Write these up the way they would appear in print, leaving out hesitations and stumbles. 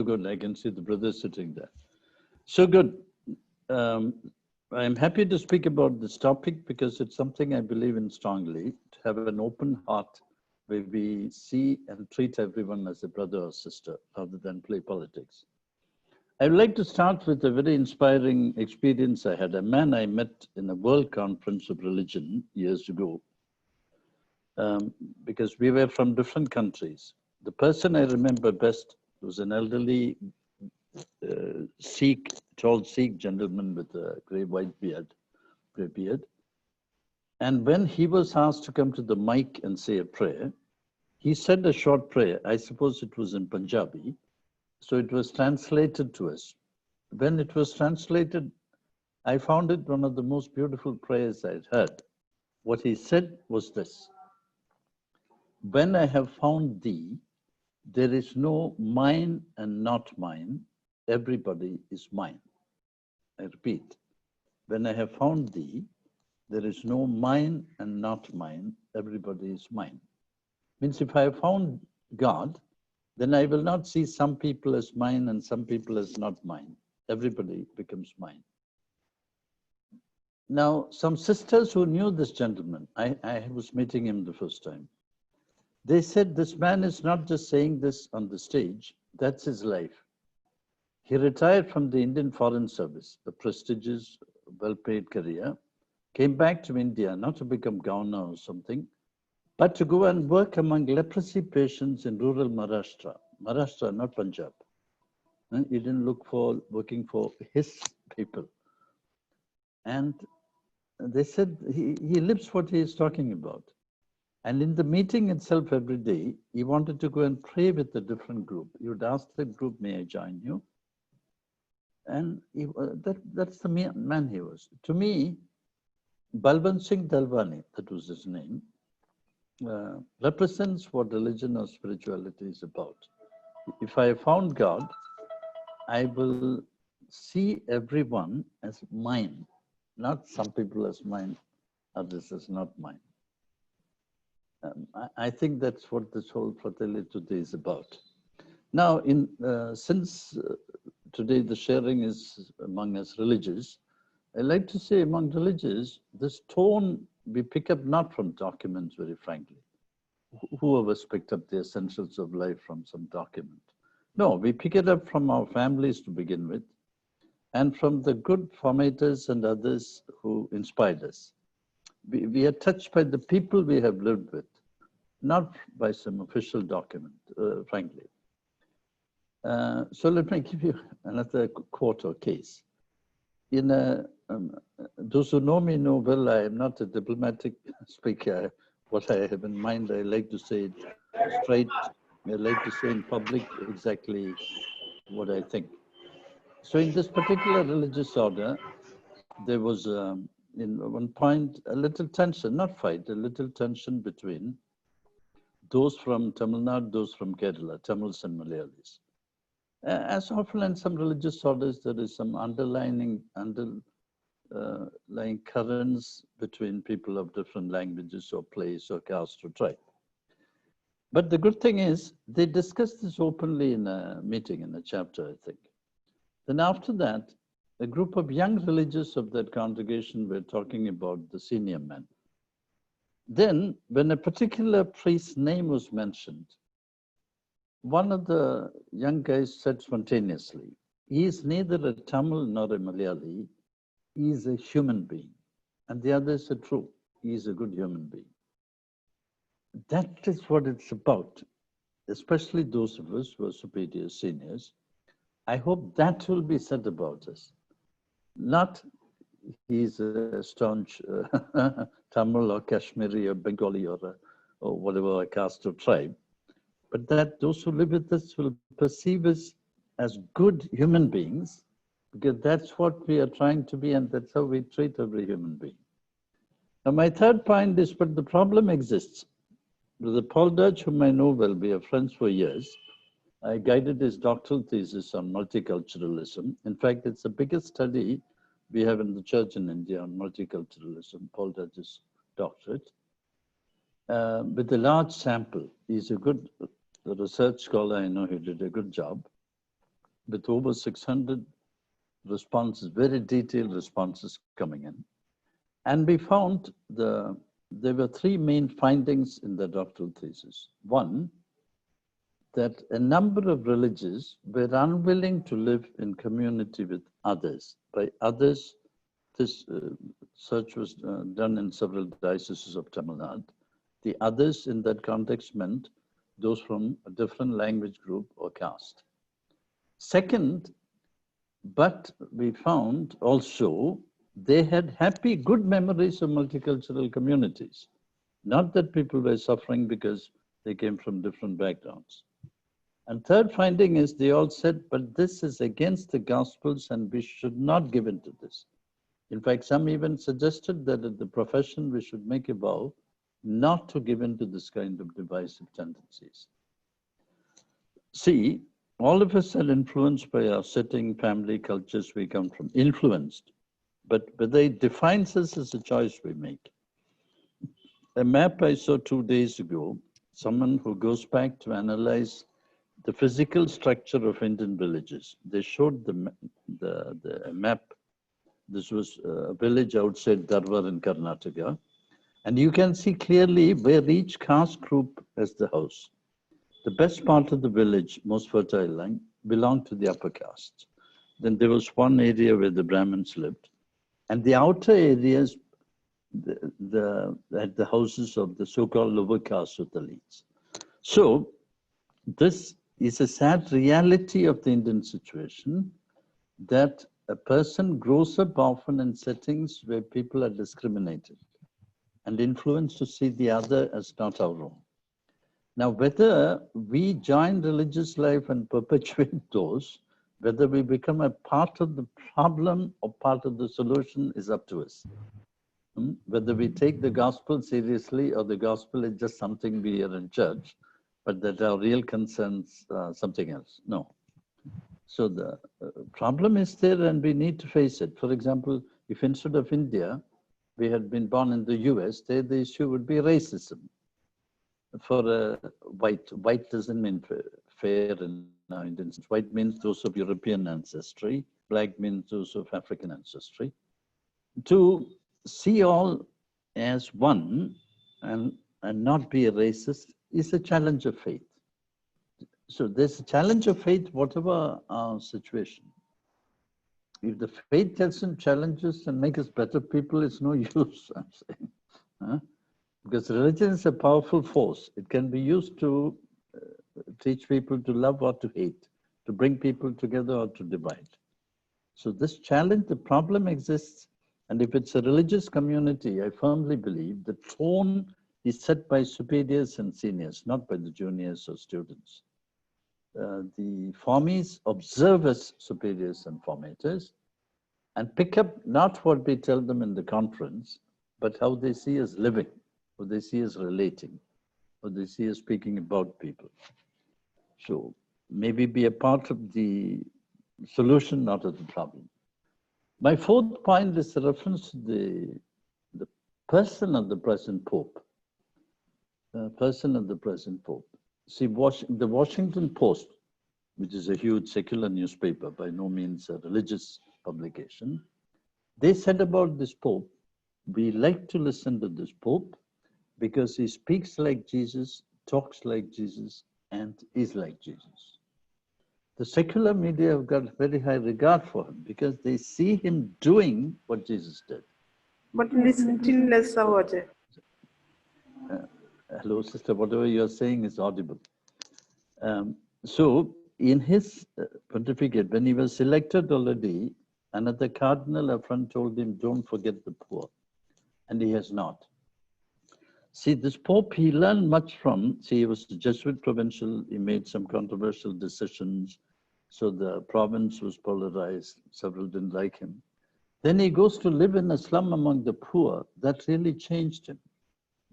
good. I can see the brothers sitting there. So good. I'm happy to speak about this topic because it's something I believe in strongly, to have an open heart where we see and treat everyone as a brother or sister rather than play politics. I would like to start with a very inspiring experience I had. A man I met in a World Conference of Religion years ago, because we were from different countries. The person I remember best was an elderly Sikh, tall Sikh gentleman with a grey beard. And when he was asked to come to the mic and say a prayer, he said a short prayer. I suppose it was in Punjabi. So it was translated to us. When it was translated, I found it one of the most beautiful prayers I'd heard. What he said was this: when I have found thee, there is no mine and not mine, everybody is mine. I repeat, when I have found thee, there is no mine and not mine, everybody is mine. Means if I have found God, then I will not see some people as mine and some people as not mine. Everybody becomes mine. Now, some sisters who knew this gentleman, I was meeting him the first time. They said, this man is not just saying this on the stage, that's his life. He retired from the Indian Foreign Service, a prestigious, well-paid career, came back to India, not to become governor or something, but to go and work among leprosy patients in rural Maharashtra. Maharashtra, not Punjab. And he didn't look for working for his people. And they said he lives what he is talking about. And in the meeting itself every day, he wanted to go and pray with a different group. He would ask the group, may I join you? And that's the man he was. To me, Balwant Singh Dalwani, that was his name, represents what religion or spirituality is about. If I found God, I will see everyone as mine, not some people as mine, others as not mine. I think that's what this whole Fratelli Tutti is about. Now, since today the sharing is among us religious, I like to say among religious, this tone we pick up not from documents, very frankly. Who of us picked up the essentials of life from some document? No, we pick it up from our families to begin with, and from the good formators and others who inspired us. We are touched by the people we have lived with, not by some official document, frankly. So let me give you another quote or case. Those who know me know well, I am not a diplomatic speaker. What I have in mind, I like to say it straight. I like to say in public exactly what I think. So in this particular religious order, there was, in one point, a little tension, not fight, a little tension between those from Tamil Nadu, those from Kerala, Tamils and Malayalis. As often in some religious orders, there is some underlying currents between people of different languages or place or caste or tribe. But the good thing is, they discussed this openly in a meeting, in a chapter, I think. Then after that, a group of young religious of that congregation were talking about the senior men. Then, when a particular priest's name was mentioned, one of the young guys said spontaneously, he is neither a Tamil nor a Malayali, he is a human being. And the others said, true, he is a good human being. That is what it's about, especially those of us who are superior seniors. I hope that will be said about us. Not he's a staunch Tamil or Kashmiri or Bengali or whatever caste or tribe, but that those who live with us will perceive us as good human beings, because that's what we are trying to be, and that's how we treat every human being. Now, my third point is, but the problem exists. Brother Paul Dutch, whom I know well, we are friends for years. I guided his doctoral thesis on multiculturalism. In fact, it's the biggest study we have in the church in India on multiculturalism, Paul Dutch's doctorate. With a large sample, he's a good research scholar. I know he did a good job. with over 600 responses, very detailed responses coming in. And we found there were three main findings in the doctoral thesis. One, that a number of religions were unwilling to live in community with others. By others, this search was done in several dioceses of Tamil Nadu. The others in that context meant those from a different language group or caste. Second, but we found also they had happy, good memories of multicultural communities. Not that people were suffering because they came from different backgrounds. And third finding is they all said, but this is against the Gospels and we should not give in to this. In fact, some even suggested that at the profession we should make a vow not to give in to this kind of divisive tendencies. See, all of us are influenced by our setting, family, cultures we come from, influenced. But whether it defines us is a choice we make. A map I saw 2 days ago, someone who goes back to analyze the physical structure of Indian villages. They showed the map. This was a village outside Dharwar in Karnataka. And you can see clearly where each caste group has the house. The best part of the village, most fertile land, belonged to the upper caste. Then there was one area where the Brahmins lived. And the outer areas, had the houses of the so-called lower caste of the elites. So this is a sad reality of the Indian situation, that a person grows up often in settings where people are discriminated and influenced to see the other as not our own. Now, whether we join religious life and perpetuate those, whether we become a part of the problem or part of the solution is up to us. Whether we take the gospel seriously or the gospel is just something we hear in church, but that our real concerns something else. No. So the problem is there and we need to face it. For example, if instead of India, we had been born in the US, there the issue would be racism. For white doesn't mean fair in Indian sense. White means those of European ancestry, black means those of African ancestry. To see all as one and not be a racist is a challenge of faith. So there's a challenge of faith, whatever our situation. If the faith doesn't challenge us and make us better people, it's no use, I'm saying. Because religion is a powerful force. It can be used to teach people to love or to hate, to bring people together or to divide. So this challenge, the problem exists. And if it's a religious community, I firmly believe the tone is set by superiors and seniors, not by the juniors or students. The formees observe as superiors and formators and pick up not what we tell them in the conference, but how they see us living, how they see us relating, how they see us speaking about people. So maybe be a part of the solution, not of the problem. My fourth point is a reference to the person of the present Pope. Person of the present Pope. See, the Washington Post, which is a huge secular newspaper, by no means a religious publication, they said about this Pope, we like to listen to this Pope because he speaks like Jesus, talks like Jesus, and is like Jesus. The secular media have got very high regard for him because they see him doing what Jesus did. But listen till less about it. Hello, sister, whatever you're saying is audible. So in his pontificate, when he was selected already, another cardinal up front told him, don't forget the poor. And he has not. See, this Pope, he learned much from, see, he was a Jesuit provincial, he made some controversial decisions. So the province was polarized, several didn't like him. Then he goes to live in a slum among the poor. That really changed him.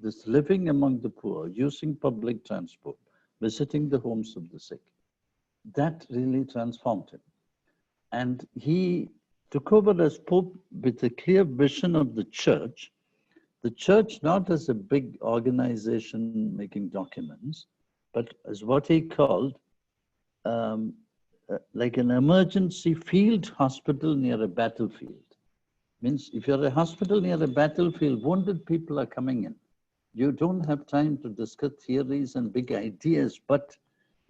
This living among the poor, using public transport, visiting the homes of the sick, that really transformed him. And he took over as Pope with a clear vision of the church not as a big organization making documents, but as what he called like an emergency field hospital near a battlefield. Means if you're a hospital near a battlefield, wounded people are coming in. You don't have time to discuss theories and big ideas, but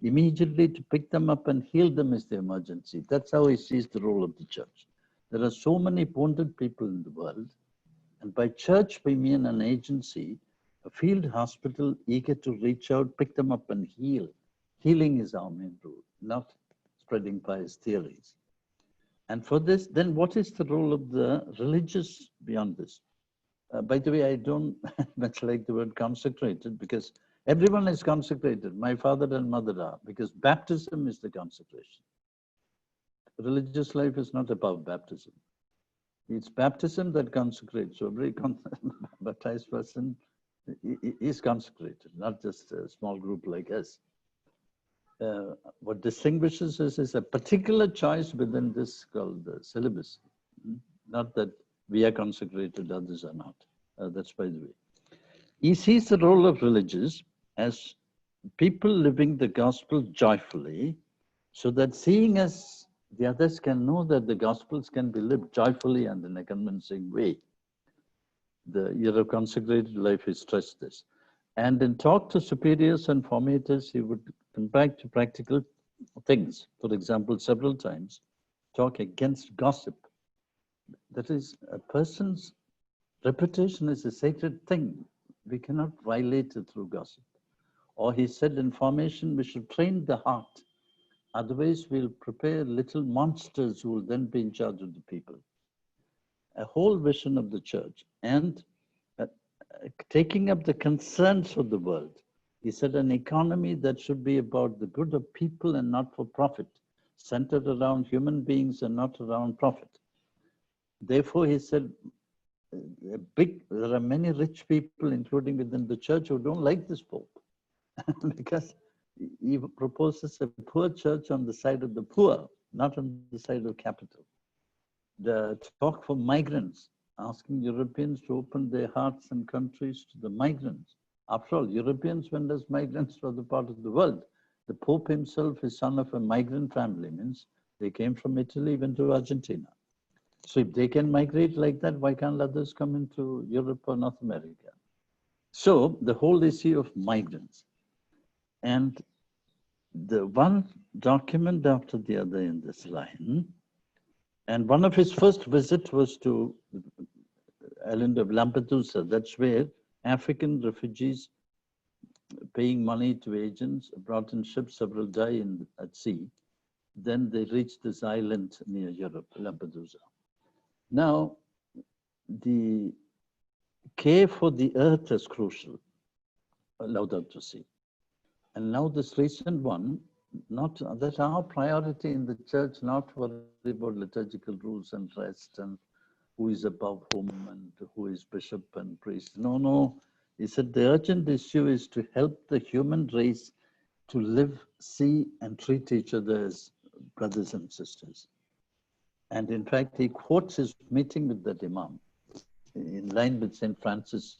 immediately to pick them up and heal them is the emergency. That's how he sees the role of the church. There are so many wounded people in the world, and by church we mean an agency, a field hospital eager to reach out, pick them up and heal. Healing is our main role, not spreading pious theories. And for this, then what is the role of the religious beyond this? By the way, I don't much like the word consecrated because everyone is consecrated. My father and mother are, because baptism is the consecration. Religious life is not about baptism. It's baptism that consecrates. So every baptized person is consecrated, not just a small group like us. What distinguishes us is a particular choice within this called the syllabus. Not that we are consecrated, others are not. That's by the way. He sees the role of religious as people living the gospel joyfully, so that seeing us, the others can know that the gospels can be lived joyfully and in a convincing way. The year of consecrated life, he stressed this. And in talk to superiors and formators, he would come back to practical things. For example, several times, talk against gossip. That is, a person's reputation is a sacred thing. We cannot violate it through gossip. Or he said in formation, we should train the heart. Otherwise, we'll prepare little monsters who will then be in charge of the people. A whole vision of the church and taking up the concerns of the world. He said an economy that should be about the good of people and not for profit, centered around human beings and not around profit. Therefore, he said, there are many rich people, including within the church, who don't like this Pope because he proposes a poor church on the side of the poor, not on the side of capital. The talk for migrants, asking Europeans to open their hearts and countries to the migrants. After all, Europeans went as migrants to other part of the world. The Pope himself is son of a migrant family, means they came from Italy, went to Argentina. So if they can migrate like that, why can't others come into Europe or North America? So the whole issue of migrants. And the one document after the other in this line, and one of his first visits was to island of Lampedusa. That's where African refugees paying money to agents brought in ships, several die at sea. Then they reached this island near Europe, Lampedusa. Now, the care for the earth is crucial, Laudato Si. And now this recent one, not that our priority in the church, not worry about liturgical rules and rest and who is above whom and who is bishop and priest. No, no. He said the urgent issue is to help the human race to live, see, and treat each other as brothers and sisters. And in fact, he quotes his meeting with that imam in line with St. Francis,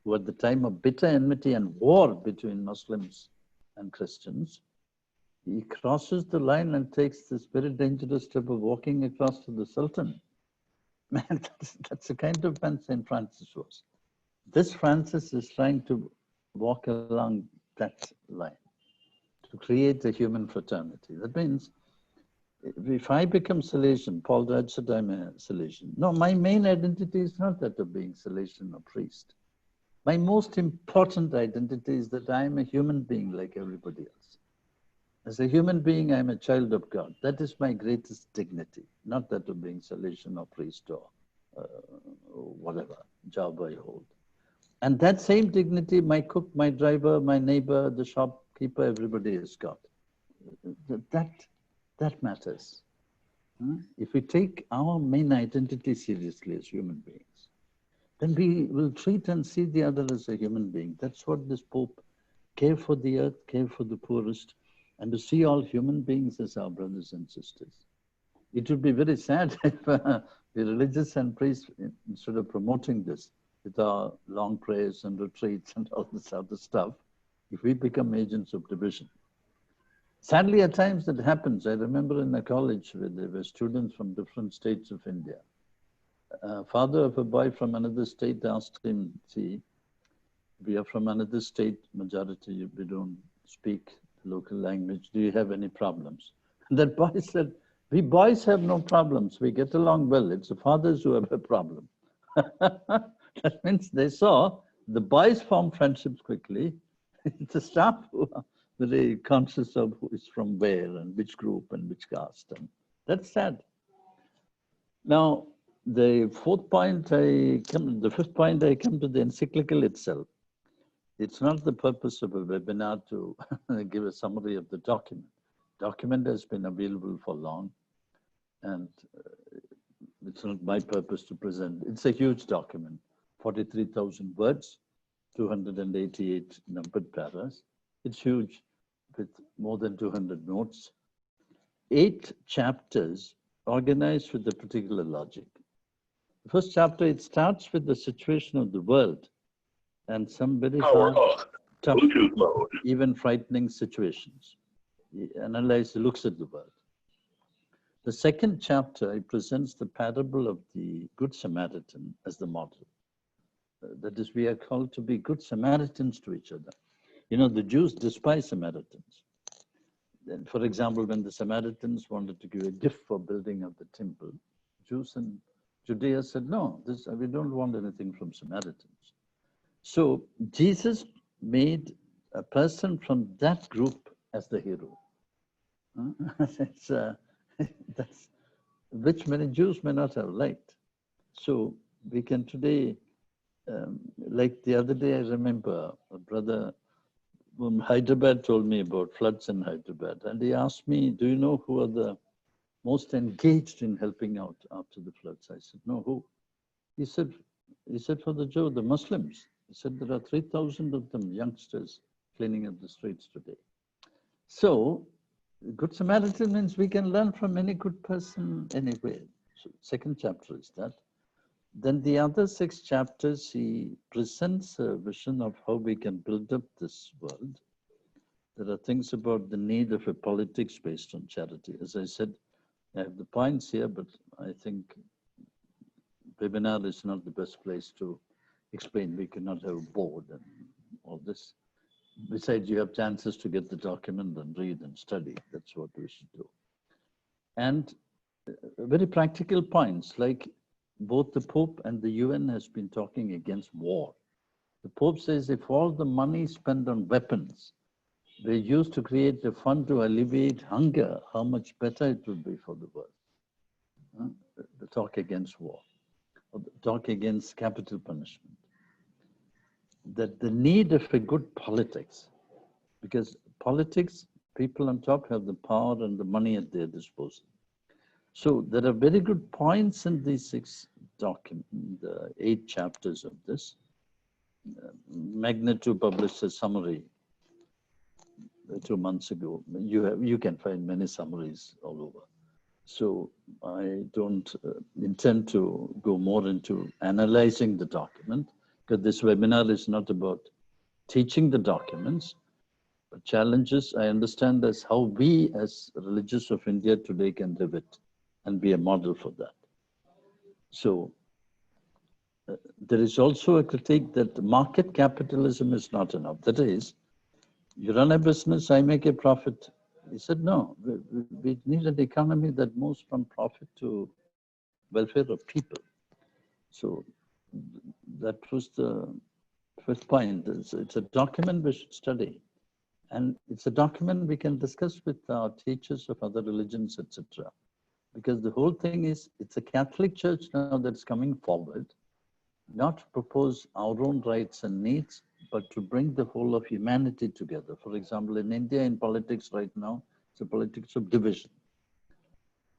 who at the time of bitter enmity and war between Muslims and Christians, he crosses the line and takes this very dangerous step of walking across to the Sultan. Man, that's the kind of man St. Francis was. This Francis is trying to walk along that line to create a human fraternity. That means if I become Salesian, Paul Raj said I'm a Salesian. No, my main identity is not that of being Salesian or priest. My most important identity is that I am a human being like everybody else. As a human being, I am a child of God. That is my greatest dignity, not that of being Salesian or priest or whatever job I hold. And that same dignity, my cook, my driver, my neighbor, the shopkeeper, everybody has got. That matters. If we take our main identity seriously as human beings, then we will treat and see the other as a human being. That's what this Pope, care for the earth, care for the poorest, and to see all human beings as our brothers and sisters. It would be very sad if the religious and priests, instead of promoting this with our long prayers and retreats and all this other stuff, if we become agents of division. Sadly, at times that happens. I remember in a college where there were students from different states of India. Father of a boy from another state asked him, see, we are from another state, majority, we don't speak the local language. Do you have any problems? And that boy said, we boys have no problems. We get along well. It's the fathers who have a problem. That means they saw the boys form friendships quickly. The staff who are very conscious of who is from where and which group and which caste. And that's sad. Now, the fifth point I come to the encyclical itself. It's not the purpose of a webinar to give a summary of the document. Document has been available for long, and it's not my purpose to present. It's a huge document, 43,000 words, 288 numbered paras. It's huge, with more than 200 notes. 8 chapters organized with a particular logic. The first chapter, it starts with the situation of the world and some very hard, tough, even frightening situations. He analyzes, looks at the world. The second chapter, it presents the parable of the Good Samaritan as the model. That is, we are called to be good Samaritans to each other. You know, the Jews despise Samaritans. And for example, when the Samaritans wanted to give a gift for building of the temple, Jews in Judea said, no, we don't want anything from Samaritans. So Jesus made a person from that group as the hero. That's, which many Jews may not have liked. So we can today, like the other day, I remember a brother from Hyderabad told me about floods in Hyderabad. And he asked me, do you know who are the most engaged in helping out after the floods? I said, no, who? He said for the Jew, the Muslims. He said there are 3,000 of them, youngsters, cleaning up the streets today. So, Good Samaritan means we can learn from any good person anywhere. So, second chapter is that. Then the other 6 chapters, he presents a vision of how we can build up this world. There are things about the need of a politics based on charity. As I said, I have the points here, but I think webinar is not the best place to explain. We cannot have a board and all this. Besides, you have chances to get the document and read and study. That's what we should do. And very practical points, like both the Pope and the UN has been talking against war. The Pope says if all the money spent on weapons were used to create a fund to alleviate hunger, how much better it would be for the world. The talk against war, or the talk against capital punishment. That the need of a good politics, because politics, people on top have the power and the money at their disposal. So there are very good points in these 6 documents, the 8 chapters of this. Magnet published a summary 2 months ago. You can find many summaries all over. So I don't intend to go more into analyzing the document, because this webinar is not about teaching the documents, but challenges I understand as how we as religious of India today can live it and be a model for that. So there is also a critique that market capitalism is not enough. That is, you run a business, I make a profit. He said, no, we need an economy that moves from profit to welfare of people. So that was the first point. It's a document we should study. And it's a document we can discuss with our teachers of other religions, etc. Because the whole thing is, it's a Catholic Church now that's coming forward, not to propose our own rights and needs, but to bring the whole of humanity together. For example, in India, in politics right now, it's a politics of division.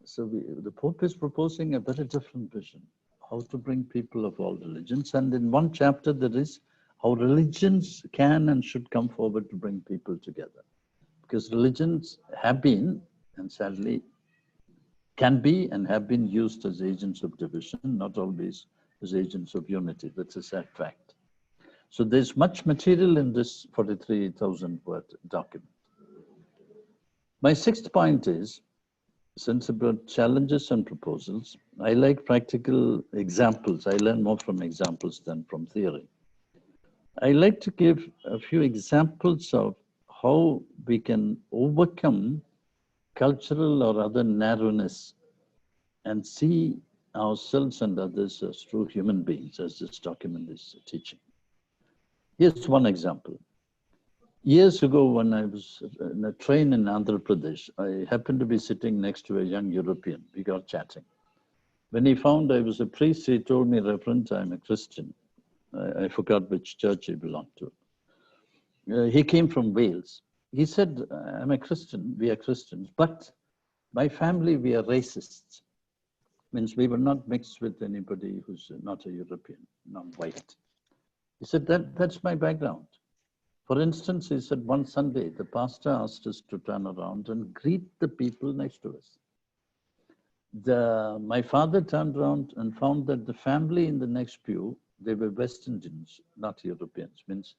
So the Pope is proposing a very different vision, how to bring people of all religions. And in one chapter, there is how religions can and should come forward to bring people together. Because religions have been, and sadly, can be and have been used as agents of division, not always as agents of unity. That's a sad fact. So there's much material in this 43,000 word document. My sixth point is, since about challenges and proposals, I like practical examples. I learn more from examples than from theory. I like to give a few examples of how we can overcome cultural or other narrowness and see ourselves and others as true human beings, as this document is teaching. Here's one example. Years ago, when I was in a train in Andhra Pradesh, I happened to be sitting next to a young European. We got chatting. When he found I was a priest, he told me, Reverend, I'm a Christian. I forgot which church he belonged to. He came from Wales. He said, I'm a Christian, we are Christians, but my family, we are racists. Means we were not mixed with anybody who's not a European, non-white. He said, that's my background. For instance, he said, one Sunday, the pastor asked us to turn around and greet the people next to us. My father turned around and found that the family in the next pew, they were West Indians, not Europeans, means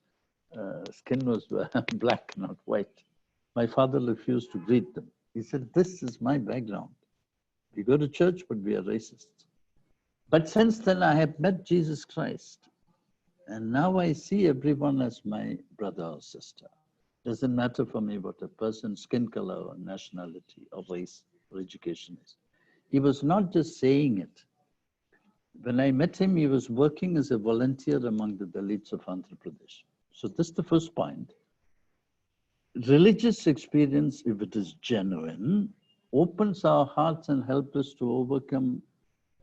skin was black, not white. My father refused to greet them. He said, this is my background. We go to church, but we are racists. But since then, I have met Jesus Christ. And now I see everyone as my brother or sister. Doesn't matter for me what a person's skin color or nationality or race or education is. He was not just saying it. When I met him, he was working as a volunteer among the Dalits of Andhra Pradesh. So this is the first point. Religious experience, if it is genuine, opens our hearts and helps us to overcome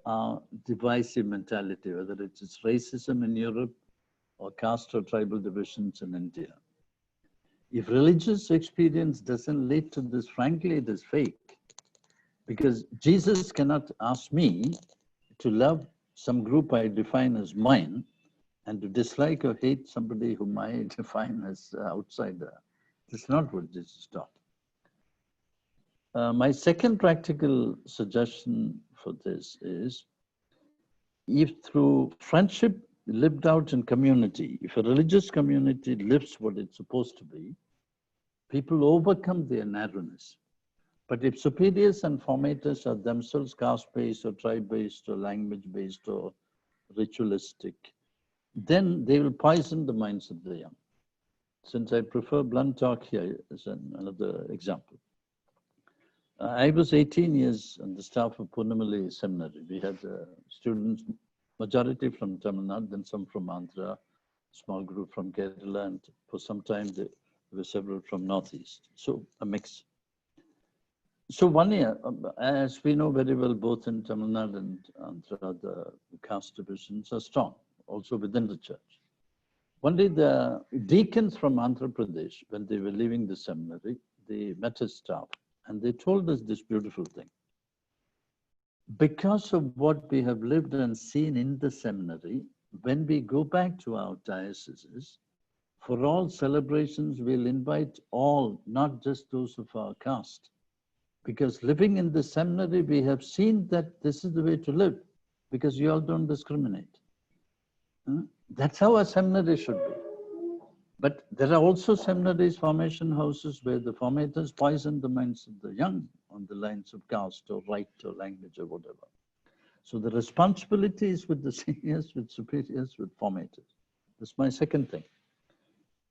our divisive mentality, whether it's racism in Europe or caste or tribal divisions in India. If religious experience doesn't lead to this, frankly, it is fake. Because Jesus cannot ask me to love some group I define as mine and to dislike or hate somebody whom I define as outsider. That's not what Jesus taught. My second practical suggestion for this is, if through friendship lived out in community, if a religious community lives what it's supposed to be, people overcome their narrowness. But if superiors and formators are themselves caste-based or tribe-based or language-based or ritualistic, then they will poison the minds of the young. Since I prefer blunt talk here as another example. I was 18 years on the staff of Purnamali Seminary. We had students, majority from Tamil Nadu, then some from Andhra, small group from Kerala, and for some time there were several from Northeast. So a mix. So 1 year, as we know very well, both in Tamil Nadu and Andhra, the caste divisions are strong, also within the church. One day the deacons from Andhra Pradesh, when they were leaving the seminary, they met his staff and they told us this beautiful thing. Because of what we have lived and seen in the seminary, when we go back to our dioceses, for all celebrations, we'll invite all, not just those of our caste. Because living in the seminary, we have seen that this is the way to live, because you all don't discriminate. That's how a seminary should be. But there are also seminaries, formation houses, where the formators poison the minds of the young on the lines of caste or right or language or whatever. So the responsibility is with the seniors, with superiors, with formators. That's my second thing.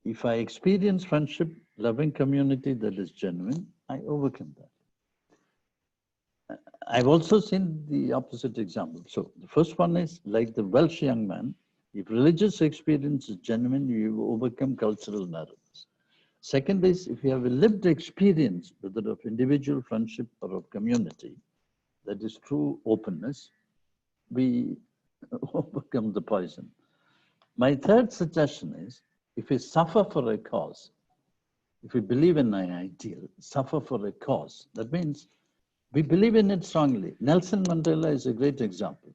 If I experience friendship, loving community that is genuine, I overcome that. I've also seen the opposite example. So the first one is like the Welsh young man. If religious experience is genuine, you overcome cultural narratives. Second is, if you have a lived experience, whether of individual friendship or of community, that is true openness, we overcome the poison. My third suggestion is, if we suffer for a cause, if we believe in an ideal, suffer for a cause, that means we believe in it strongly. Nelson Mandela is a great example.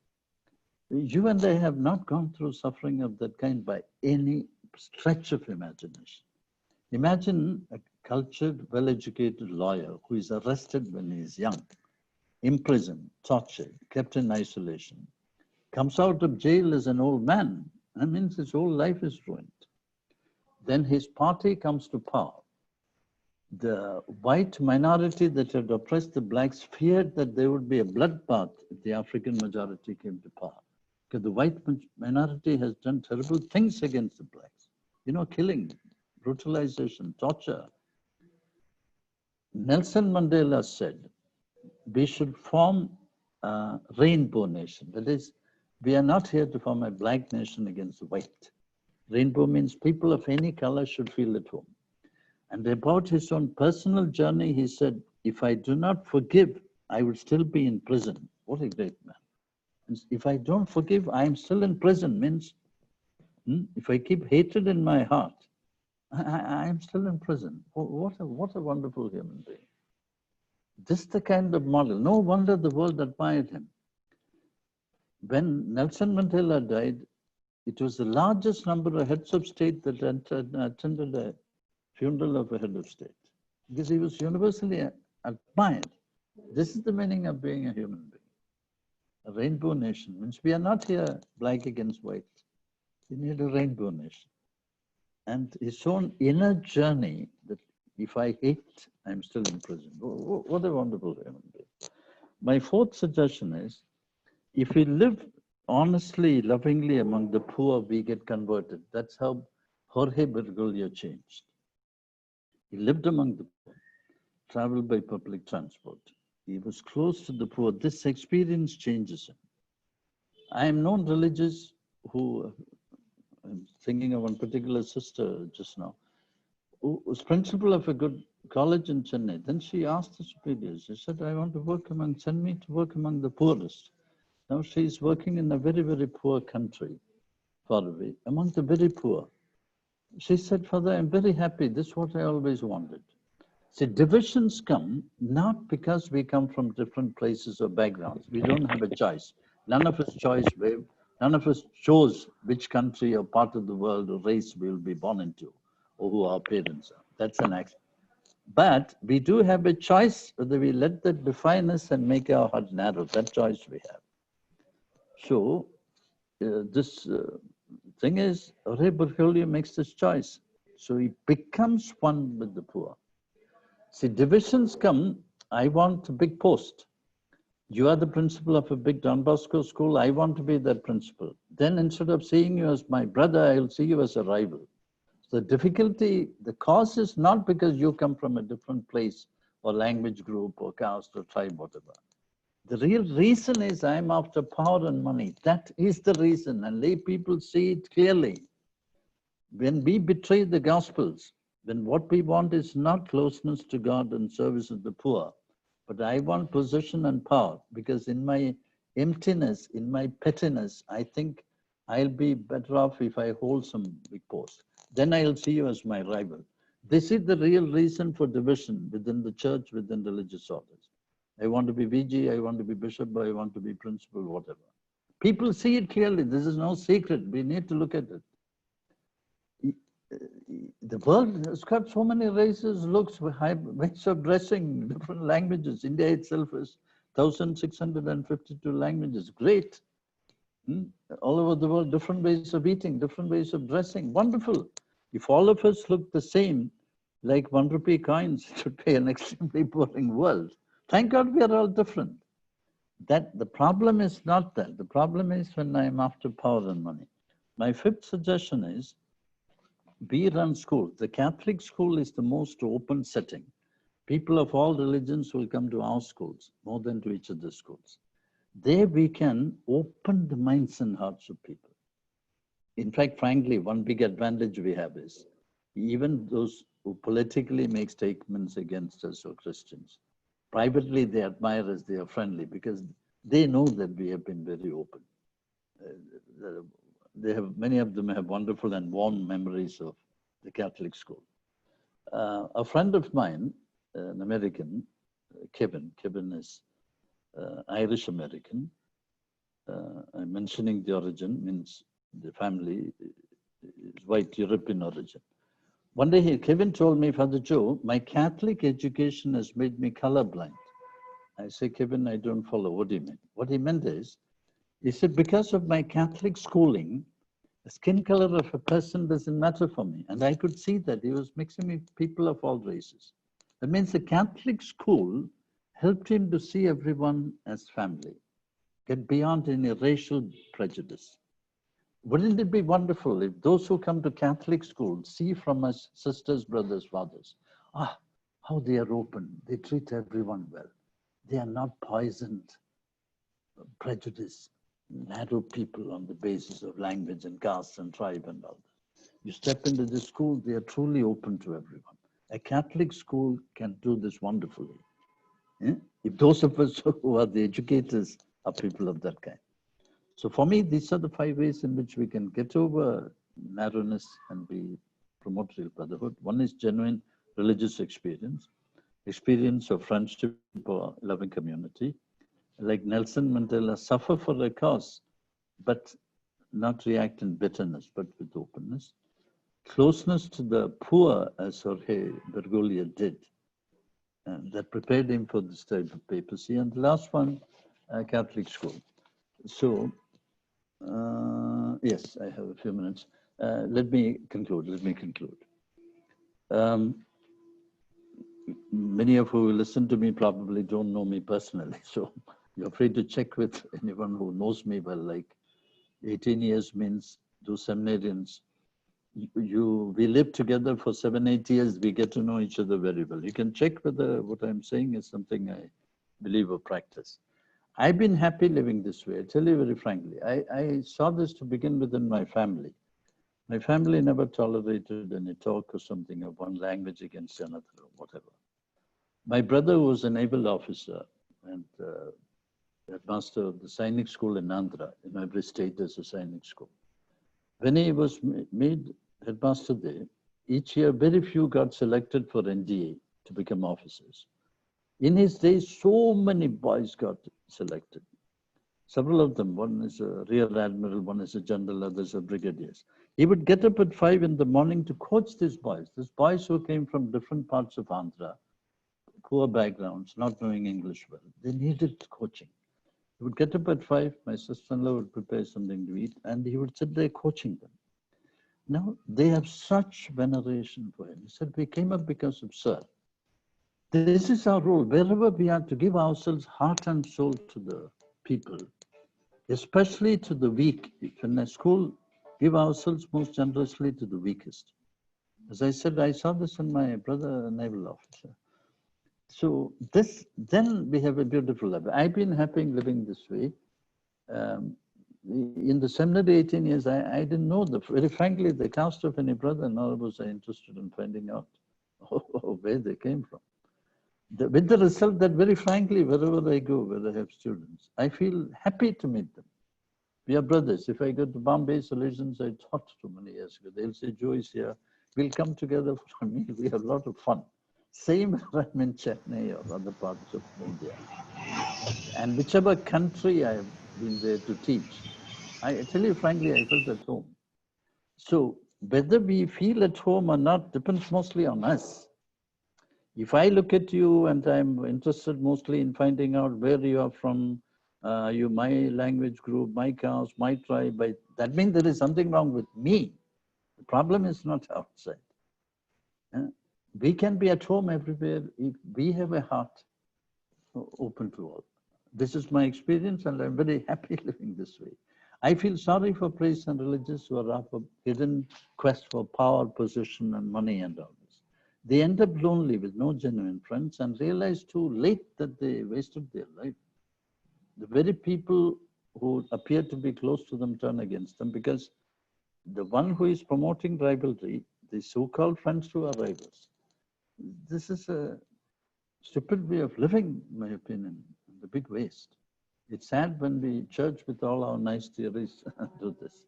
You and I have not gone through suffering of that kind by any stretch of imagination. Imagine a cultured, well-educated lawyer who is arrested when he is young, imprisoned, tortured, kept in isolation, comes out of jail as an old man. That means his whole life is ruined. Then his party comes to power. the white minority that had oppressed the blacks feared that there would be a bloodbath if the African majority came to power. Because the white minority has done terrible things against the blacks. You know, killing, brutalization, torture. Nelson Mandela said, we should form a rainbow nation. That is, we are not here to form a black nation against the white. Rainbow means people of any color should feel at home. And about his own personal journey, he said, if I do not forgive, I will still be in prison. What a great man. And if I don't forgive, I am still in prison. Means, if I keep hatred in my heart, I am still in prison. What a wonderful human being. This is the kind of model. No wonder the world admired him. When Nelson Mandela died, it was the largest number of heads of state that attended a funeral of a head of state, because he was universally admired. This is the meaning of being a human being. A rainbow nation means we are not here black against white. We need a rainbow nation. And his own inner journey that if I hate, I'm still in prison. What a wonderful human being. My fourth suggestion is, if we live honestly, lovingly among the poor, we get converted. That's how Jorge Bergoglio changed. He lived among the poor, traveled by public transport. He was close to the poor. This experience changes him. I am non-religious who, I'm thinking of one particular sister just now, who was principal of a good college in Chennai. Then she asked the superiors, she said, I want to send me to work among the poorest. Now she is working in a very, very poor country, far away, among the very poor. She said, Father, I'm very happy. This is what I always wanted. See, divisions come not because we come from different places or backgrounds. We don't have a choice. None of us chose which country or part of the world or race we will be born into or who our parents are. That's an accident. But we do have a choice whether we let that define us and make our heart narrow. That choice we have. So this thing is, Jorge Bergoglio makes this choice. So he becomes one with the poor. See, divisions come, I want a big post. You are the principal of a big Don Bosco school, I want to be that principal. Then instead of seeing you as my brother, I'll see you as a rival. The difficulty, the cause is not because you come from a different place or language group or caste or tribe, whatever. The real reason is I'm after power and money. That is the reason, and lay people see it clearly. When we betray the Gospels, then what we want is not closeness to God and service of the poor, but I want position and power, because in my emptiness, in my pettiness, I think I'll be better off if I hold some big post. Then I'll see you as my rival. This is the real reason for division within the church, within religious orders. I want to be VG, I want to be bishop, I want to be principal, whatever. People see it clearly. This is no secret. We need to look at it. The world has got so many races, looks, ways of dressing, different languages. India itself is 1,652 languages. Great. All over the world, different ways of eating, different ways of dressing. Wonderful. If all of us look the same, like 1 rupee coins, it would be an extremely boring world. Thank God we are all different. That the problem is not that. The problem is when I am after power and money. My fifth suggestion is, we run schools. The Catholic school is the most open setting. People of all religions will come to our schools more than to each other's schools. There we can open the minds and hearts of people. In fact, frankly, one big advantage we have is, even those who politically make statements against us or Christians, privately they admire us, they are friendly, because they know that we have been very open. Many of them have wonderful and warm memories of the Catholic school. A friend of mine, an American, Kevin is Irish American. I'm mentioning the origin, means the family is white European origin. One day Kevin told me, Father Joe, my Catholic education has made me colorblind. I say, Kevin, I don't follow. What do you mean? What he meant is, he said, because of my Catholic schooling, the skin color of a person doesn't matter for me. And I could see that he was mixing with people of all races. That means the Catholic school helped him to see everyone as family, get beyond any racial prejudice. Wouldn't it be wonderful if those who come to Catholic school see from us sisters, brothers, fathers, how they are open, they treat everyone well. They are not poisoned, prejudice, narrow people on the basis of language and caste and tribe and all that. You step into the school, they are truly open to everyone. A Catholic school can do this wonderfully. If those of us who are the educators are people of that kind. So for me, these are the 5 ways in which we can get over narrowness and we promote real brotherhood. One is genuine religious experience of friendship or loving community. Like Nelson Mandela, suffer for a cause, but not react in bitterness, but with openness. Closeness to the poor, as Jorge Bergoglio did, and that prepared him for this type of papacy. And the last one, Catholic school. So, yes, I have a few minutes. Let me conclude. Many of who listen to me probably don't know me personally, so you're free to check with anyone who knows me well. Like 18 years means those seminarians, we live together for 7-8 years, we get to know each other very well. You can check whether what I'm saying is something I believe or practice. I've been happy living this way. I tell you very frankly, I saw this to begin with in my family. My family never tolerated any talk or something of one language against another or whatever. My brother was a naval officer and headmaster of the Sainik school in Andhra. In every state there's a Sainik school. When he was made headmaster there, each year very few got selected for NDA to become officers. In his days, so many boys got selected. Several of them, one is a rear admiral, one is a general, others are brigadiers. He would get up at 5 in the morning to coach these boys who came from different parts of Andhra, poor backgrounds, not knowing English well. They needed coaching. He would get up at 5, my sister-in-law would prepare something to eat, and he would sit there coaching them. Now, they have such veneration for him. He said, we came up because of Sir. This is our role. Wherever we are, to give ourselves heart and soul to the people, especially to the weak. In a school, give ourselves most generously to the weakest. As I said, I saw this in my brother, a naval officer. So then we have a beautiful life. I've been happy living this way. In the seminary 18 years, I didn't know, very frankly, the caste of any brother, nor was I interested in finding out where they came from. With the result that very frankly, wherever I go, where I have students, I feel happy to meet them. We are brothers. If I go to Bombay Solutions, I taught too many years ago, they'll say, Joe is here, we'll come together for a meal, we have a lot of fun. Same when I'm in Chennai or other parts of India. And whichever country I've been there to teach, I tell you frankly, I felt at home. So whether we feel at home or not depends mostly on us. If I look at you and I'm interested mostly in finding out where you are from, you, my language group, my caste, my tribe, that means there is something wrong with me. The problem is not outside. We can be at home everywhere if we have a heart open to all. This is my experience and I'm very happy living this way. I feel sorry for priests and religious who are up a hidden quest for power, position and money and all this. They end up lonely with no genuine friends and realize too late that they wasted their life. The very people who appear to be close to them turn against them because the one who is promoting rivalry, the so-called friends who are rivals, this is a stupid way of living, in my opinion, the big waste. It's sad when we church with all our nice theories do this.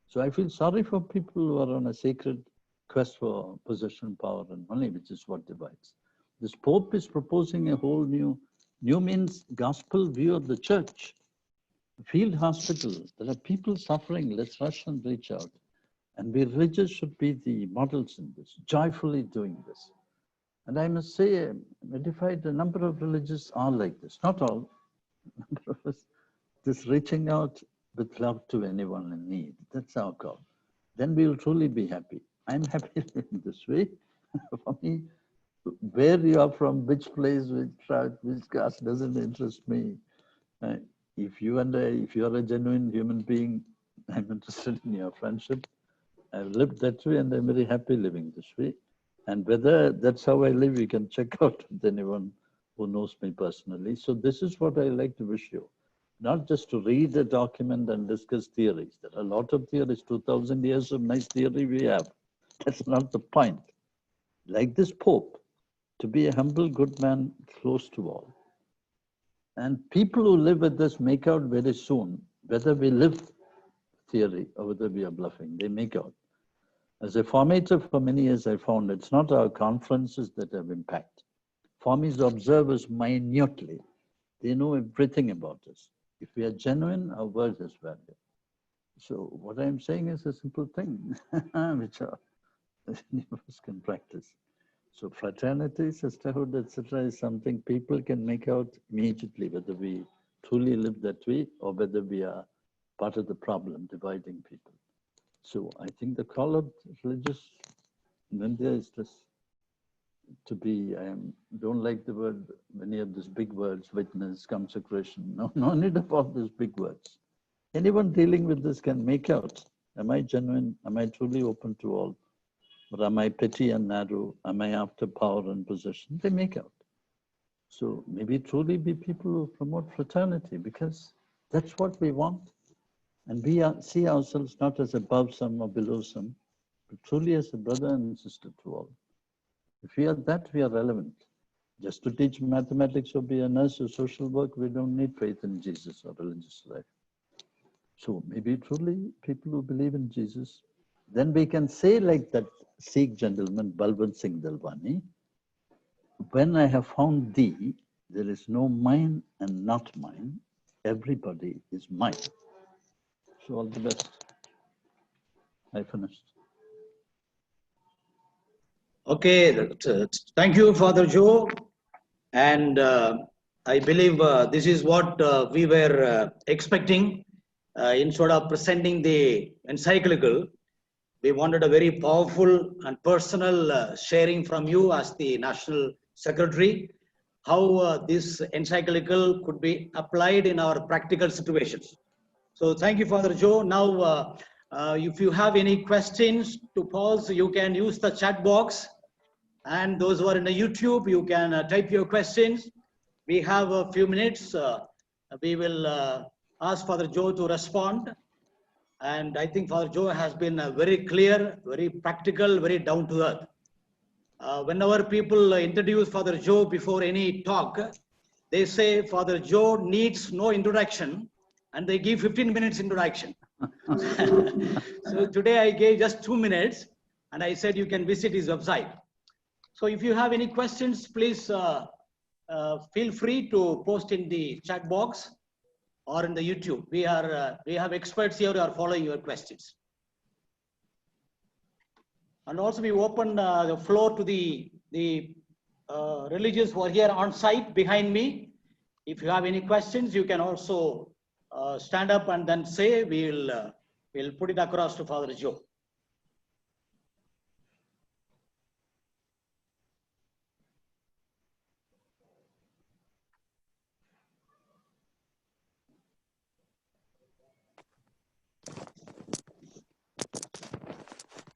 So I feel sorry for people who are on a sacred quest for position, power and money, which is what divides. This Pope is proposing a whole new means gospel view of the church. Field hospital, there are people suffering, let's rush and reach out. And we religious should be the models in this, joyfully doing this. And I must say, edified, a number of religions are like this, not all, number of us, just reaching out with love to anyone in need. That's our call. Then we will truly be happy. I'm happy in this way. For me, where you are from, which place, which tribe, which caste doesn't interest me. Uh, if you and I, if you are a genuine human being, I'm interested in your friendship. I've lived that way and I'm very happy living this way. And whether that's how I live, you can check out with anyone who knows me personally. So this is what I like to wish you. Not just to read a document and discuss theories. There are a lot of theories, 2000 years of nice theory we have. That's not the point. Like this Pope, to be a humble, good man, close to all. And people who live with this make out very soon whether we live theory or whether we are bluffing. They make out. As a formator for many years, I found it's not our conferences that have impact. Formies observers minutely. They know everything about us. If we are genuine, our word has value. So what I'm saying is a simple thing, which any of us can practice. So fraternity, sisterhood, etc., is something people can make out immediately, whether we truly live that way or whether we are part of the problem, dividing people. So I think the call of religious in India is just to be, I don't like the word, many of these big words, witness, consecration. No need of all these big words. Anyone dealing with this can make out, am I genuine? Am I truly open to all? Or am I petty and narrow? Am I after power and possession? They make out. So maybe truly be people who promote fraternity, because that's what we want. And we see ourselves not as above some or below some, but truly as a brother and sister to all. If we are that, we are relevant. Just to teach mathematics or be a nurse or social work, we don't need faith in Jesus or religious life. So maybe truly people who believe in Jesus, then we can say like that Sikh gentleman, Balwant Singh Dalwani, when I have found thee, there is no mine and not mine. Everybody is mine. So all the best. I finished. Okay, thank you, Father Joe. And I believe this is what we were expecting. Instead of presenting the encyclical, we wanted a very powerful and personal sharing from you as the National Secretary, how this encyclical could be applied in our practical situations. So thank you, Father Joe. Now, if you have any questions to pose, you can use the chat box. And those who are in the YouTube, you can type your questions. We have a few minutes. We will ask Father Joe to respond. And I think Father Joe has been very clear, very practical, very down to earth. Whenever people introduce Father Joe before any talk, they say Father Joe needs no introduction, and they give 15 minutes introduction. So today I gave just 2 minutes, and I said you can visit his website. So if you have any questions, please feel free to post in the chat box or in the YouTube. We have experts here who are following your questions. And also we open the floor to the religious who are here on site behind me. If you have any questions, you can also stand up and then say. We'll put it across to Father Joe.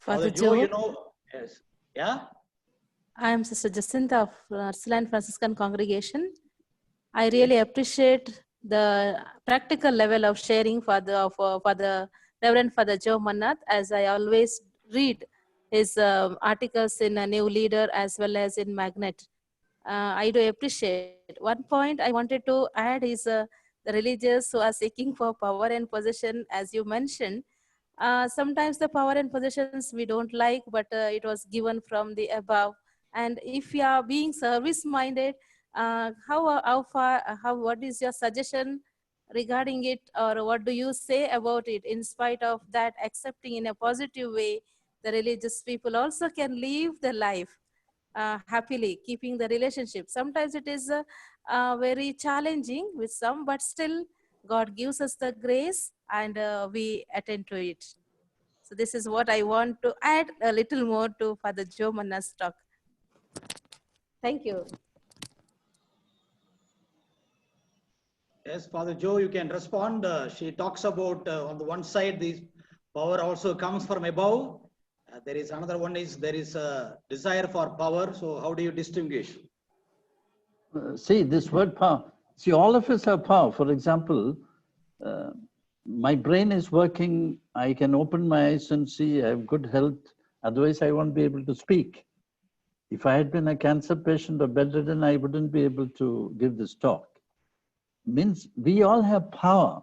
Father Joe, you know, yes, yeah. I am Sister Jacinta of Ursuline Franciscan Congregation. I really appreciate the practical level of sharing for the Reverend Father Joe Mannath, as I always read his articles in a New Leader as well as in Magnet. I do appreciate. One point I wanted to add is the religious who are seeking for power and possession, as you mentioned. Sometimes the power and possessions we don't like, but it was given from the above. And if you are being service-minded, what is your suggestion regarding it, or what do you say about it? In spite of that, accepting in a positive way, the religious people also can live the life happily, keeping the relationship. Sometimes it is very challenging with some, but still God gives us the grace and we attend to it. So this is what I want to add a little more to Father Joe Mannath's talk. Thank you. Yes, Father Joe, you can respond. She talks about on the one side, this power also comes from above. There is another one is there is a desire for power. So how do you distinguish? See, this word power. See, all of us have power. For example, my brain is working. I can open my eyes and see. I have good health. Otherwise, I won't be able to speak. If I had been a cancer patient or bedridden, I wouldn't be able to give this talk. Means we all have power,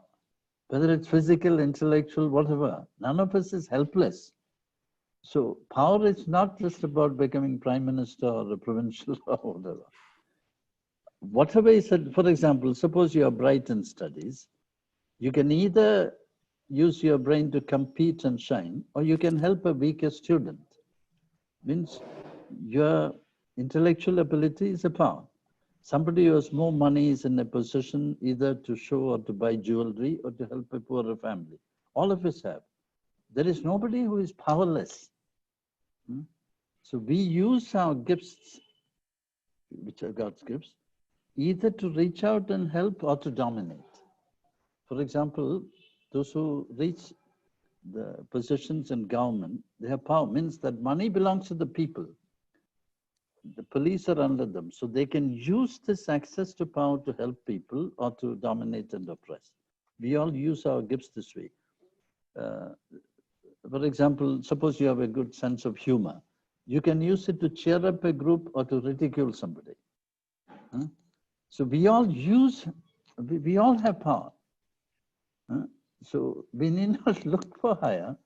whether it's physical, intellectual, whatever. None of us is helpless. So power is not just about becoming prime minister or a provincial or whatever. Whatever is, for example, suppose you are bright in studies, you can either use your brain to compete and shine, or you can help a weaker student. Means your intellectual ability is a power. Somebody who has more money is in a position either to show or to buy jewelry or to help a poorer family. All of us have. There is nobody who is powerless. So we use our gifts, which are God's gifts, either to reach out and help or to dominate. For example, those who reach the positions in government, they have power. Means that money belongs to the people. The police are under them. So they can use this access to power to help people or to dominate and oppress. We all use our gifts this way. For example, suppose you have a good sense of humor. You can use it to cheer up a group or to ridicule somebody. So we all have power. So we need not look for higher.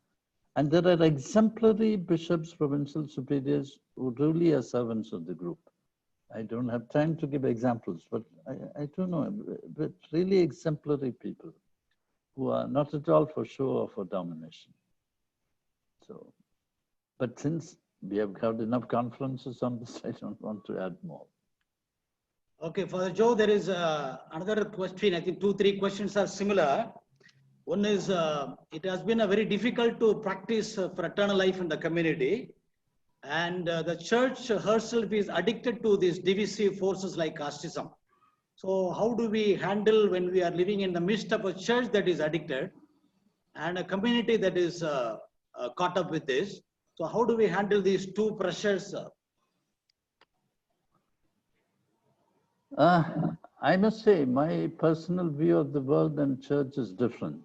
And there are exemplary bishops, provincial superiors who truly are servants of the group. I don't have time to give examples, but I don't know, but really exemplary people who are not at all for show or for domination. So, but since we have had enough conferences on this, I don't want to add more. Okay, Father Joe, there is another question. I think 2-3 questions are similar. One is, it has been a very difficult to practice fraternal life in the community. And the church herself is addicted to these divisive forces like casteism. So how do we handle when we are living in the midst of a church that is addicted and a community that is caught up with this? So how do we handle these two pressures? I must say, my personal view of the world and church is different.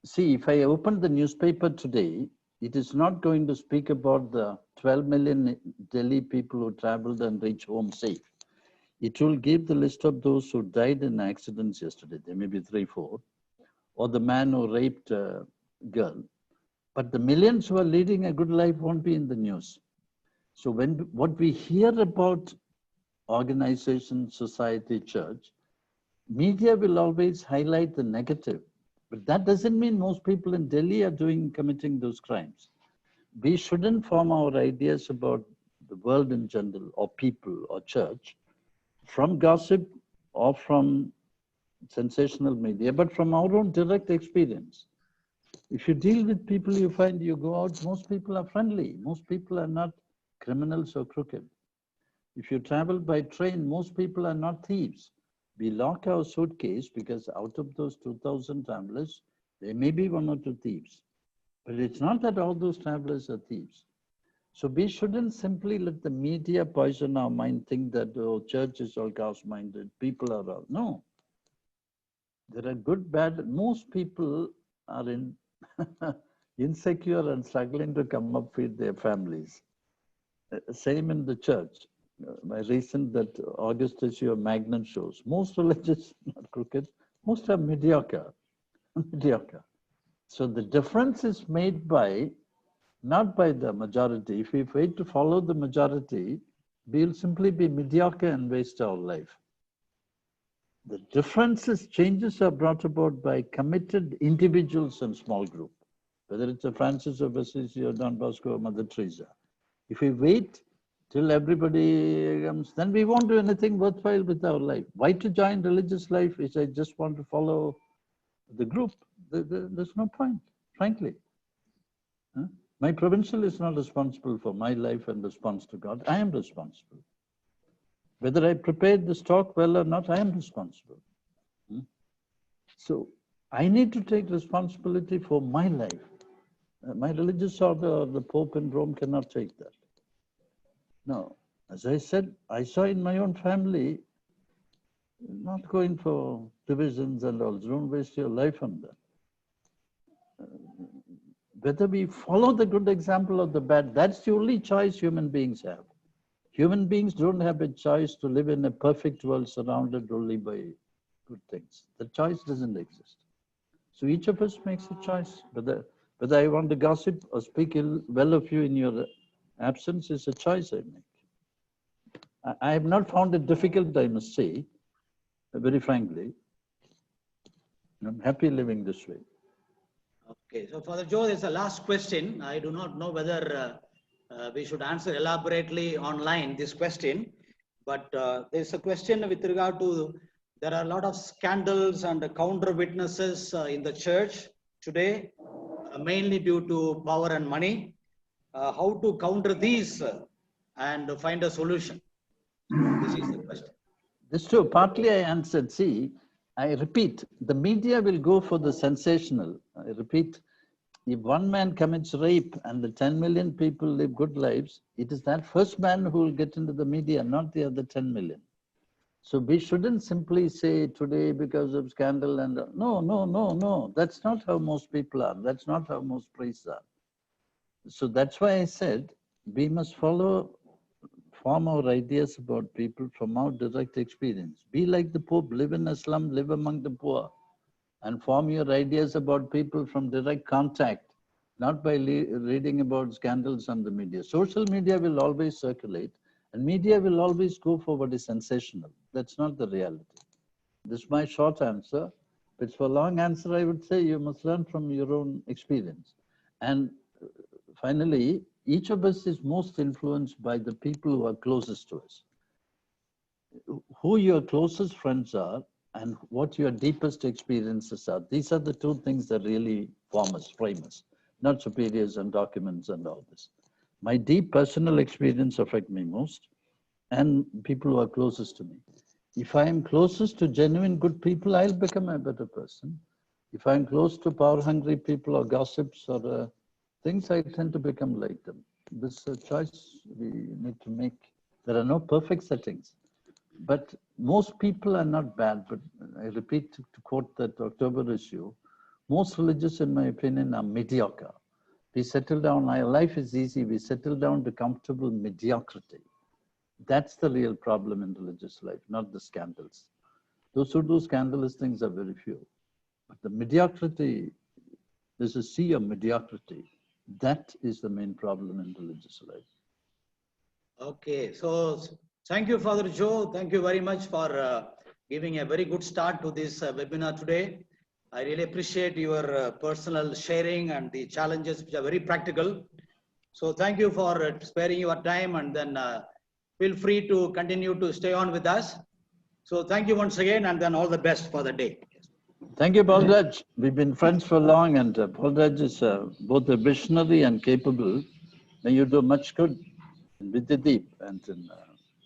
See, if I open the newspaper today, it is not going to speak about the 12 million Delhi people who traveled and reached home safe. It will give the list of those who died in accidents yesterday. There may be 3-4, or the man who raped a girl. But the millions who are leading a good life won't be in the news. So what we hear about organization, society, church, media will always highlight the negative. But that doesn't mean most people in Delhi are committing those crimes. We shouldn't form our ideas about the world in general, or people, or church, from gossip or from sensational media, but from our own direct experience. If you deal with people, you find you go out, most people are friendly. Most people are not criminals or crooked. If you travel by train, most people are not thieves. We lock our suitcase because out of those 2,000 travelers, there may be 1 or 2 thieves. But it's not that all those travelers are thieves. So we shouldn't simply let the media poison our mind, think that, oh, church is all caste-minded, people are all. No. There are good, bad. Most people are insecure and struggling to come up with their families. Same in the church. My recent that August issue of Magnet shows, most religious, not crooked, most are mediocre. Mediocre. So the difference is made by, not by the majority. If we wait to follow the majority, we'll simply be mediocre and waste our life. The differences, changes are brought about by committed individuals and small group, whether it's a Francis of Assisi or Don Bosco or Mother Teresa. If we wait till everybody comes, then we won't do anything worthwhile with our life. Why to join religious life is I just want to follow the group. There's no point, frankly. My provincial is not responsible for my life and response to God. I am responsible. Whether I prepared this talk well or not, I am responsible. So I need to take responsibility for my life. My religious order or the Pope in Rome cannot take that. No, as I said, I saw in my own family, not going for divisions and all, don't waste your life on that. Whether we follow the good example or the bad, that's the only choice human beings have. Human beings don't have a choice to live in a perfect world surrounded only by good things. The choice doesn't exist. So each of us makes a choice. Whether I want to gossip or speak well of you in your absence is a choice I make. I have not found it difficult, I must say, very frankly. I'm happy living this way. Okay, so Father Joe, there's a last question. I do not know whether we should answer elaborately online this question, but there's a question with regard to, there are a lot of scandals and counter witnesses in the church today, mainly due to power and money. How to counter these and find a solution? This is the question. This too, partly I answered. See, I repeat, the media will go for the sensational. I repeat, if one man commits rape and the 10 million people live good lives, it is that first man who will get into the media, not the other 10 million. So we shouldn't simply say today because of scandal and no. That's not how most people are. That's not how most priests are. So that's why I said we must form our ideas about people from our direct experience. Be like the Pope, live in a slum, live among the poor, and form your ideas about people from direct contact, not by reading about scandals on the media. Social media will always circulate, and media will always go for what is sensational. That's not the reality. This is my short answer. If it's for a long answer, I would say you must learn from your own experience. And finally, each of us is most influenced by the people who are closest to us. Who your closest friends are and what your deepest experiences are. These are the two things that really form us, frame us, not superiors and documents and all this. My deep personal experience affect me most, and people who are closest to me. If I am closest to genuine good people, I'll become a better person. If I'm close to power-hungry people or gossips or things, I tend to become like them. This is a choice we need to make. There are no perfect settings, but most people are not bad. But I repeat, to quote that October issue, most religious, in my opinion, are mediocre. We settle down, our life is easy, we settle down to comfortable mediocrity. That's the real problem in religious life, not the scandals. Those who do scandalous things are very few. But the mediocrity, there's a sea of mediocrity. That is the main problem in religious life. Okay, so thank you, Father Joe. Thank you very much for giving a very good start to this webinar today. I really appreciate your personal sharing and the challenges which are very practical. So thank you for sparing your time, and then feel free to continue to stay on with us. So thank you once again, and then all the best for the day. Thank you, Balraj. We've been friends for long, and Balraj is both a visionary and capable. May you do much good in Vidya and in